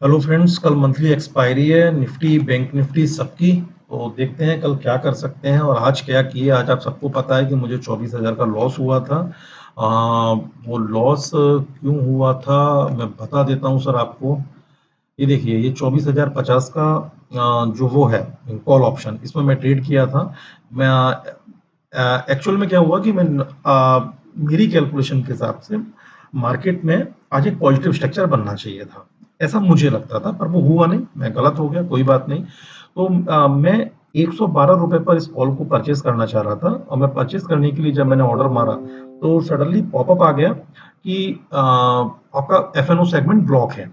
Hello friends, कल monthly expiry है Nifty bank Nifty सबकी। तो देखते हैं कल क्या कर सकते हैं और आज क्या किए। आज आप सबको पता है कि मुझे 24,000 का लॉस हुआ था। वो लॉस क्यों हुआ था मैं बता देता हूं सर आपको। ये देखिए, ये 24,050 का जो वो है कॉल ऑप्शन, इसमें मैं ट्रेड किया था। मैं एक्चुअल में क्या हुआ कि मेरी कैलकुलेशन के हिसाब से मार्केट में आज एक पॉजिटिव स्ट्रक्चर बनना चाहिए था, ऐसा मुझे लगता था, पर वो हुआ नहीं। मैं गलत हो गया, कोई बात नहीं। तो मैं 112 रुपए पर इस कॉल को परचेज करना चाह रहा था, और मैं परचेज करने के लिए जब मैंने ऑर्डर मारा तो सडनली पॉपअप आ गया कि आपका एफ सेगमेंट ब्लॉक है।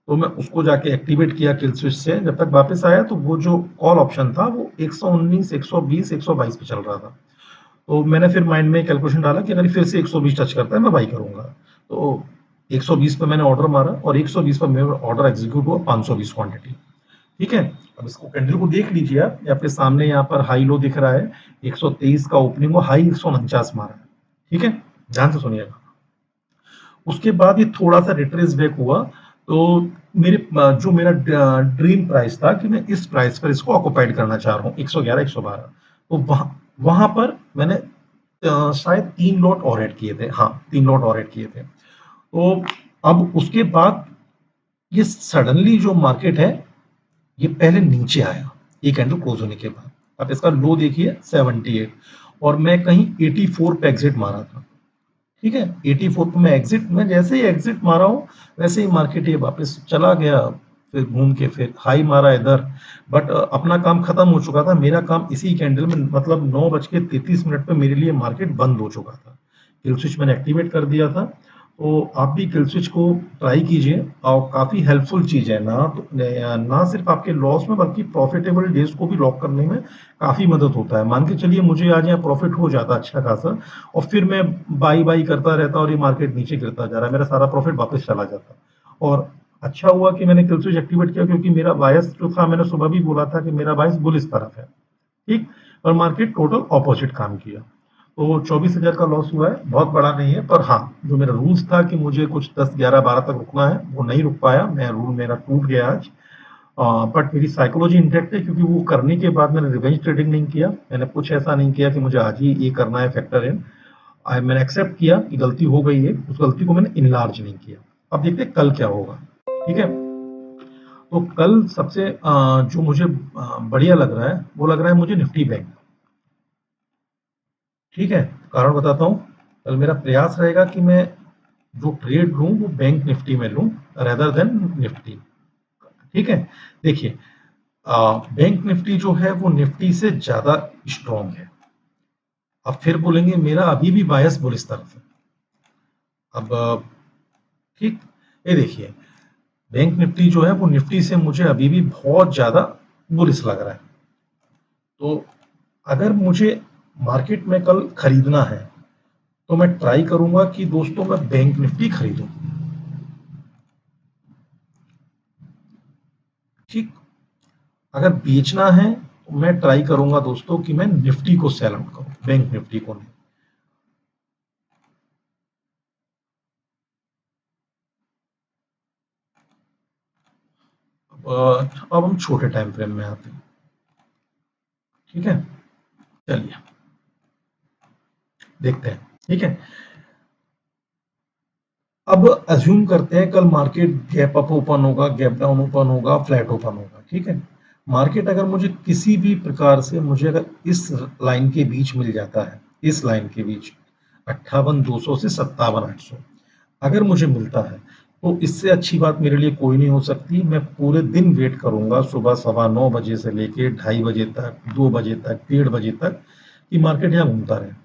तो मैं उसको जाके एक्टिवेट किया किल स्विच से। जब तक वापस आया तो वो जो कॉल ऑप्शन था वो 119 120 122 पे चल रहा था। तो मैंने फिर माइंड में कैलकुलेशन डाला कि अगर ये फिर से 120 टच करता है मैं बाई करूंगा। तो 120 पे मैंने ऑर्डर मारा और 120 पर मेरा ऑर्डर एग्जीक्यूट हुआ, 520 क्वांटिटी। ठीक है। अब इसको कैंडल को देख लीजिए आप, ये आपके सामने यहाँ पर हाई लो दिख रहा है। 123 का ओपनिंग हुआ, हाई 149 मारा है। ठीक है, ध्यान से सुनिएगा। उसके बाद ये थोड़ा सा रिट्रेस बैक हुआ। तो जो मेरा ड्रीम प्राइस था कि मैं इस प्राइस पर इसको ऑक्युपाइड करना चाह रहा हूँ, 111 112। तो वहां वहां पर मैंने शायद 3 लॉट और ऐड किए थे। हाँ, 3 लॉट और ऐड किए थे। तो अब उसके बाद ये सडनली जो मार्केट है, ये पहले नीचे आया ये कैंडल क्लोज होने के बाद। अब इसका लो देखिए 78, और मैं कहीं 84 पे एग्जिट मारा था। ठीक है, 84 पे मैं एग्जिट में जैसे ही एग्जिट मारा हूँ, वैसे ही मार्केट ये वापस चला गया। फिर घूम के फिर हाई मारा इधर। बट अपना काम खत्म हो चुका था। मेरा काम इसी कैंडल में, मतलब 9:33 पे मेरे लिए मार्केट बंद हो चुका था। किल स्विच मैंने एक्टिवेट कर दिया था। तो आप भी किल स्विच को ट्राई कीजिए, और काफी हेल्पफुल चीज है ना। तो ना सिर्फ आपके लॉस में बल्कि प्रॉफिटेबल डेज को भी लॉक करने में काफी मदद होता है। मान के चलिए मुझे आज यहाँ प्रॉफिट हो जाता अच्छा खासा, और फिर मैं बाई बाई करता रहता और ये मार्केट नीचे गिरता जा रहा है, मेरा सारा प्रॉफिट वापस चला जाता। और अच्छा हुआ कि मैंने किल स्विच एक्टिवेट किया, क्योंकि मेरा बायस जो था, मैंने सुबह भी बोला था कि मेरा बायस बुलिश तरफ है। ठीक। और मार्केट टोटल ऑपोजिट काम किया। तो 24,000 का लॉस हुआ है, बहुत बड़ा नहीं है। पर हाँ, जो मेरा रूल्स था कि मुझे कुछ 10 11 12 तक रुकना है, वो नहीं रुक पाया। मैं रूल मेरा टूट गया आज। बट मेरी साइकोलॉजी इंटैक्ट है, क्योंकि वो करने के बाद मैंने रिवेंज ट्रेडिंग नहीं किया। मैंने कुछ ऐसा नहीं किया कि मुझे आज ही ये करना है फैक्टर इन। मैंने एक्सेप्ट किया कि गलती हो गई है, उस गलती को मैंने इनलार्ज नहीं किया। अब देखते हैं कल क्या होगा। ठीक है। तो कल सबसे जो मुझे बढ़िया लग रहा है, वो लग रहा है मुझे निफ्टी बैंक। ठीक है, कारण बताता हूँ। कल मेरा प्रयास रहेगा कि मैं जो ट्रेड लूं वो बैंक निफ्टी में लूं, रेदर देन निफ्टी। ठीक है। देखिए, बैंक निफ्टी जो है वो निफ्टी से ज्यादा स्ट्रांग है। अब फिर बोलेंगे मेरा अभी भी बायस बुलिस तरफ है। अब ठीक, ये देखिए, बैंक निफ्टी जो है वो निफ्टी से मुझे अभी भी बहुत ज्यादा बुलिस लग रहा है। तो अगर मुझे मार्केट में कल खरीदना है, तो मैं ट्राई करूंगा कि दोस्तों मैं बैंक निफ्टी खरीदूं। ठीक। अगर बेचना है तो मैं ट्राई करूंगा दोस्तों कि मैं निफ्टी को सेल आउट करूं, बैंक निफ्टी को नहीं। अब हम छोटे टाइम फ्रेम में आते हैं। ठीक है, चलिए देखते हैं। ठीक है। अब अज्यूम करते हैं कल मार्केट गैप अप ओपन होगा, गैप डाउन ओपन होगा, फ्लैट ओपन होगा। ठीक है। मार्केट अगर मुझे किसी भी प्रकार से, मुझे अगर इस लाइन के बीच मिल जाता है, इस लाइन के बीच 58,200 से 57,800 अगर मुझे मिलता है, तो इससे अच्छी बात मेरे लिए कोई नहीं हो सकती। मैं पूरे दिन वेट करूंगा, सुबह 9:15 बजे से लेके 2:30 बजे तक, 2 बजे तक, 1:30 बजे तक, कि मार्केट यहाँ घूमता रहे।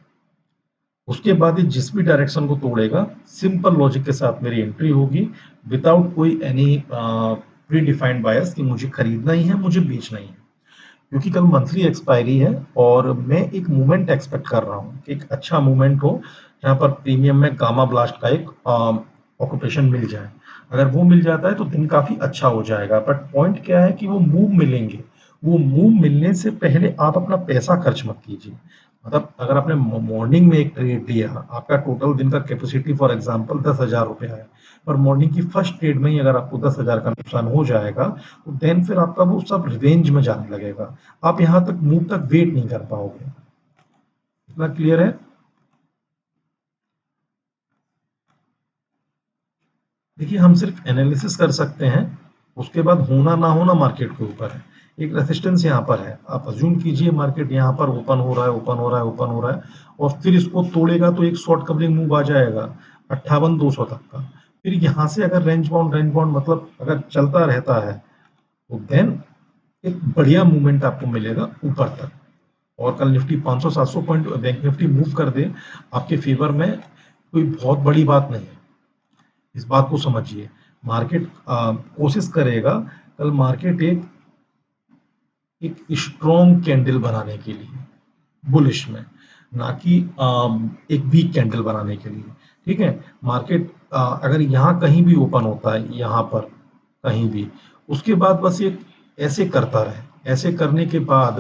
उसके बाद ये जिस भी डायरेक्शन को तोड़ेगा, सिंपल लॉजिक के साथ मेरी एंट्री होगी, विदाउट कोई एनी प्री डिफाइंड बायस कि मुझे खरीदना ही है, मुझे बेचना ही है। क्योंकि कल मंथली एक्सपायरी है, और मैं एक मूवमेंट एक्सपेक्ट कर रहा हूँ कि एक अच्छा मूवमेंट हो, जहां पर प्रीमियम में गामा ब्लास्ट का एक ऑक्यूपेशन मिल जाए। अगर वो मिल जाता है तो दिन काफी अच्छा हो जाएगा। बट पॉइंट क्या है कि वो मूव मिलेंगे, वो मूव मिलने से पहले आप अपना पैसा खर्च मत कीजिए। मतलब अगर आपने मॉर्निंग में एक ट्रेड लिया, आपका टोटल दिन का कैपेसिटी फॉर एग्जांपल 10,000 रुपया है, पर मॉर्निंग की फर्स्ट ट्रेड में ही अगर आपको 10,000 का नुकसान हो जाएगा, तो देन फिर आपका वो सब रिवेंज में जाने लगेगा। आप यहाँ तक मूव तक वेट नहीं कर पाओगे। इतना क्लियर है? देखिए, हम सिर्फ एनालिसिस कर सकते हैं, उसके बाद होना ना होना मार्केट के ऊपर है। एक रेजिस्टेंस यहाँ पर है, आप अज्यूम कीजिए मार्केट यहाँ पर ओपन हो रहा है, ओपन हो रहा है, ओपन हो रहा है, और फिर इसको तोड़ेगा तो एक शॉर्ट कवरिंग मूव आ जाएगा 58,200 तक का। फिर यहाँ से अगर रेंज बाउंड मतलब अगर चलता रहता है, तो देन एक बढ़िया मूवमेंट आपको मिलेगा ऊपर तक। और कल Nifty 500-700 point bank Nifty move कर दे आपके फेवर में, कोई बहुत बड़ी बात नहीं है। इस बात को समझिए। मार्केट कोशिश करेगा कल मार्केट एक एक स्ट्रॉन्ग कैंडल बनाने के लिए बुलिश में, ना कि एक वीक कैंडल बनाने के लिए। ठीक है? मार्केट अगर यहाँ कहीं भी ओपन होता है, यहाँ पर कहीं भी, उसके बाद बस ये ऐसे करता रहे। ऐसे करने के बाद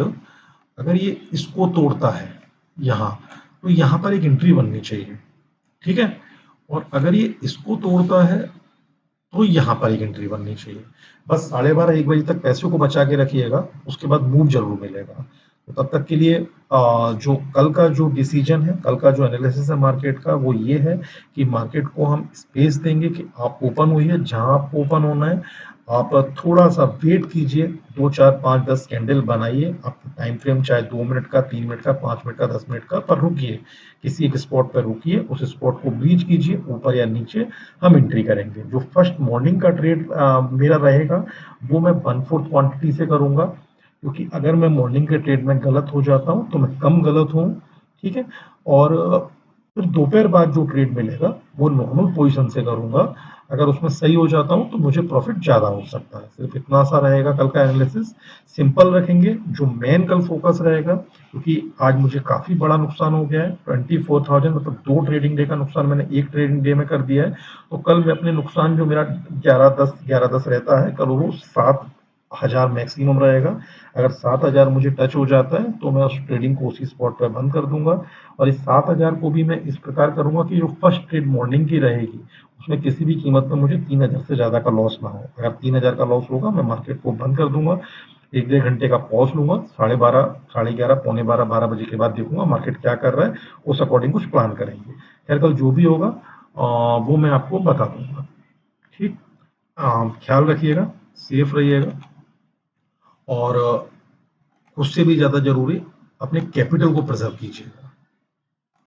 अगर ये इसको तोड़ता है यहाँ, तो यहाँ पर एक एंट्री बननी चाहिए। ठीक है? और अगर ये इसको तोड़ता है, तो यहाँ पर एक एंट्री बननी चाहिए। बस 12:30-1 बजे तक पैसे को बचा के रखिएगा, उसके बाद मूव जरूर मिलेगा। तो तब तक के लिए जो कल का जो डिसीजन है, कल का जो एनालिसिस है मार्केट का, वो ये है कि मार्केट को हम स्पेस देंगे कि आप ओपन होइए जहां आपको ओपन होना है। आप थोड़ा सा वेट कीजिए, 2 4 5 10 कैंडल बनाइए। आपका टाइम फ्रेम चाहे 2 मिनट का, 3 मिनट का, 5 मिनट का, 10 मिनट का, पर रुकिए, किसी एक स्पॉट पर रुकिए, उस स्पॉट को ब्रीच कीजिए, ऊपर या नीचे हम एंट्री करेंगे। जो फर्स्ट मॉर्निंग का ट्रेड मेरा रहेगा, वो मैं 1/4 क्वांटिटी से करूंगा, क्योंकि अगर मैं मॉर्निंग के ट्रेड में गलत हो जाता हूं तो मैं कम गलत हूं। ठीक है? और फिर दोपहर बाद जो ट्रेड मिलेगा वो नॉर्मल पोजीशन से करूंगा। अगर उसमें सही हो जाता हूं तो मुझे प्रॉफिट ज्यादा हो सकता है। सिर्फ इतना सा रहेगा कल का एनालिसिस। सिंपल रखेंगे। जो मेन कल फोकस रहेगा, क्योंकि आज मुझे काफी बड़ा नुकसान हो गया है, 24,000, मतलब 2 ट्रेडिंग डे का नुकसान मैंने एक ट्रेडिंग डे में कर दिया है। तो कल मैं अपने नुकसान जो मेरा 11-10 रहता है, कल वो 7,000 मैक्सिमम रहेगा। अगर 7,000 मुझे टच हो जाता है तो मैं उस ट्रेडिंग को उसी स्पॉट पर बंद कर दूंगा। और इस 7,000 को भी मैं इस प्रकार करूंगा कि जो फर्स्ट ट्रेड मॉर्निंग की रहेगी, उसमें किसी भी कीमत पर मुझे 3,000 से ज्यादा का लॉस ना हो। अगर 3,000 का लॉस होगा, मैं मार्केट को बंद कर दूंगा, 1 1.5 घंटे का पॉज लूंगा, 12:30, 11:30, पौने 12 बजे के बाद देखूंगा मार्केट क्या कर रहा है, उस अकॉर्डिंग कुछ प्लान करेंगे। खैर, कल जो भी होगा वो मैं आपको बता दूंगा। ठीक? ख्याल रखिएगा, सेफ रहिएगा, और उससे भी ज्यादा जरूरी, अपने कैपिटल को प्रिजर्व कीजिएगा।